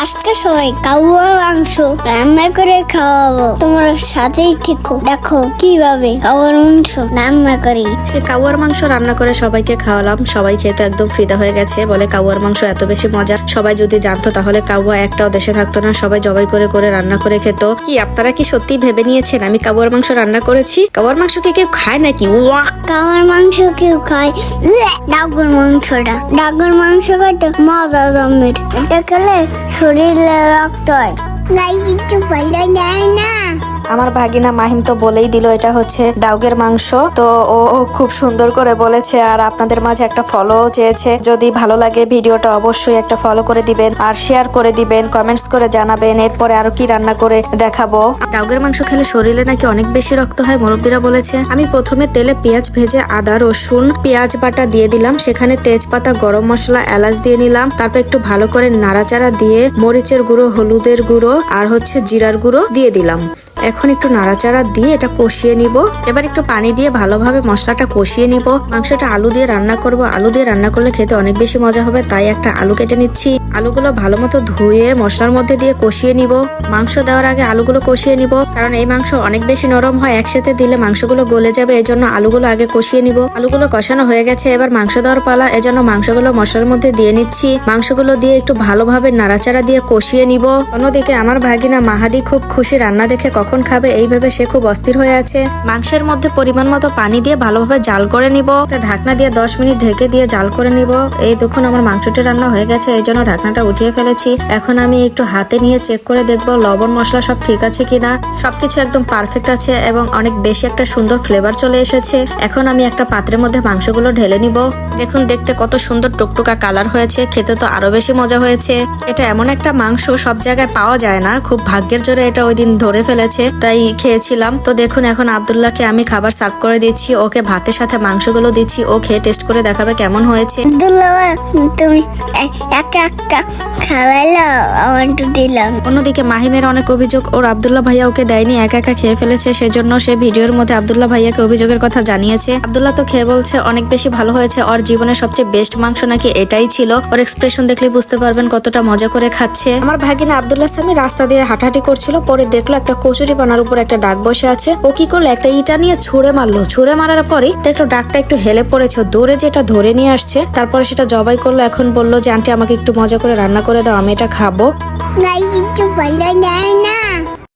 আজকে সবাই কাউয়ার মাংস রান্না করে খাওয়াবো। তোমার সাথেই থেকো, দেখো কিভাবে কাউয়ার মাংস রান্না করি। আজকে কাউয়ার মাংস রান্না করে সবাইকে খাওয়ালাম। সবাই খেয়ে তো একদম ফিদা হয়ে গেছে, বলে কাউয়ার মাংস এত বেশি মজা। সবাই যদি জানতো তাহলে কাউয়া একটাও দেশে থাকতো না, সবাই জবাই করে করে রান্না করে খেত। কি আপনারা কি সত্যি ভেবে নিয়েছেন আমি কাউয়ার মাংস রান্না করেছি? কাউয়ার মাংস কি কেউ খায় নাকি? ওয়াহ, কাউয়ার মাংস কেউ খায়? ডাগর মাংসটা, ডাগর মাংস খাইতে মজা জমের। এটা খেলে শরীরে রক্ত হয়, গাই একটু ভালো যায় না। আমার ভাগিনা মাহিম তো বলেই দিল এটা হচ্ছে ডাউগের মাংস। তো ও খুব সুন্দর করে বলেছে, আর আপনাদের মাঝে একটা ফলো চেয়েছে। যদি ভালো লাগে ভিডিওটা অবশ্যই একটা ফলো করে দিবেন আর শেয়ার করে দিবেন, কমেন্টস করে জানাবেন এরপরে আরো কি রান্না করে দেখাবো। ডাউগের মাংস খেলে শরীরে নাকি অনেক বেশি রক্ত হয়, মুরব্বীরা বলেছে। আমি প্রথমে তেলে পেঁয়াজ ভেজে আদা রসুন পেঁয়াজ বাটা দিয়ে দিলাম, সেখানে তেজপাতা গরম মশলা এলাচ দিয়ে নিলাম। তারপর একটু ভালো করে নাড়াচাড়া দিয়ে মরিচের গুঁড়ো হলুদের গুঁড়ো আর হচ্ছে জিরার গুঁড়ো দিয়ে দিলাম। এখন একটু নাড়াচাড়া দিয়ে এটা কষিয়ে নিব। এবার একটু পানি দিয়ে ভালোভাবে মশলাটা কষিয়ে নিব। মাংসটা আলু দিয়ে রান্না করব, আলু দিয়ে রান্না করলে খেতে অনেক বেশি মজা হবে, তাই একটা আলু কেটে নিচ্ছি। আলুগুলো ভালো মতো ধুয়ে মশলার মধ্যে দিয়ে কষিয়ে নিব। মাংস দেওয়ার আগে আলুগুলো কষিয়ে নিব, কারণ এই মাংস অনেক বেশি নরম হয়, একসাথে দিলে মাংসগুলো গলে যাবে, এজন্য আলুগুলো আগে কষিয়ে নিব। আলুগুলো কষানো হয়ে গেছে, এবার মাংস দেওয়ার পালা, এজন্য মাংসগুলো মশলার মধ্যে দিয়ে নিচ্ছি। মাংসগুলো দিয়ে একটু ভালোভাবে নাড়াচাড়া দিয়ে কষিয়ে নিব। অন্যদিকে আমার ভাগিনা মাহাদি খুব খুশি, রান্না দেখে কখন খাবে এই ভেবে সে খুব অস্থির হয়ে আছে। মাংসের মধ্যে পরিমাণ মতো পানি দিয়ে ভালোভাবে জাল করে নিব। ঢাকনা দিয়ে 10 মিনিট ঢেকে দিয়ে জাল করে নিব। এই দেখুন আমার মাংসটি রান্না হয়ে গেছে, এই জন্য ঢাকনাটা উঠিয়ে ফেলেছি। এখন আমি একটু হাতে নিয়ে চেক করে দেখবো লবণ মশলা সব ঠিক আছে কিনা। সবকিছু একদম পারফেক্ট আছে এবং অনেক বেশি একটা সুন্দর ফ্লেভার চলে এসেছে। এখন আমি একটা পাত্রের মধ্যে মাংসগুলো ঢেলে নিব। দেখুন দেখতে কত সুন্দর টুকটুকা কালার হয়েছে, খেতে তো আরো বেশি মজা হয়েছে। এটা এমন একটা মাংস সব জায়গায় পাওয়া যায় না, খুব ভাগ্যের জোরে এটা ওই দিন ধরে ফেলেছে, তাই খেয়েছিলাম। তো দেখুন এখন আব্দুল্লাহকে আমি খাবার সার্ভ করে দিচ্ছি, ওকে ভাতের সাথে মাংসগুলো দিচ্ছি, ও খেয়ে টেস্ট করে দেখাবে কেমন হয়েছে। আব্দুল্লাহ তুমি একা একা খাওয়াইলো, আমার একটু দিলাম। অন্যদিকে মাহিমের অনেক অভিযোগ, ওর আব্দুল্লাহ ভাইয়া ওকে দেয়নি, একা একা খেয়ে ফেলেছে, সেজন্য সে ভিডিওর মধ্যে আব্দুল্লাহ ভাইয়াকে অভিযোগের কথা জানিয়েছে। আব্দুল্লাহ তো খেয়ে বলছে অনেক বেশি ভালো হয়েছে, ওর জীবনের সবচেয়ে বেস্ট মাংস নাকি এটাই ছিল। ওর এক্সপ্রেশন দেখলে বুঝতে পারবেন কতটা মজা করে খাচ্ছে। আমার ভাগিনা আব্দুল্লাহ সামি রাস্তা দিয়ে হাঁটাহাঁটি করছিল, পরে দেখলো একটা কচুরি পানার উপর একটা ডাক বসে আছে। ও কি করলো, একটা ইটা নিয়ে ছুঁড়ে মারলো। ছুঁড়ে মারার পরে দেখলো ডাকটা একটু হেলে পড়েছে, দৌড়ে যেটা ধরে নিয়ে আসছে, তারপরে সেটা জবাই করলো। এখন বললো যে আন্টি আমাকে একটু মজা করে রান্না করে দাও, আমি এটা খাবো। গাই একটু ভালো যায় না।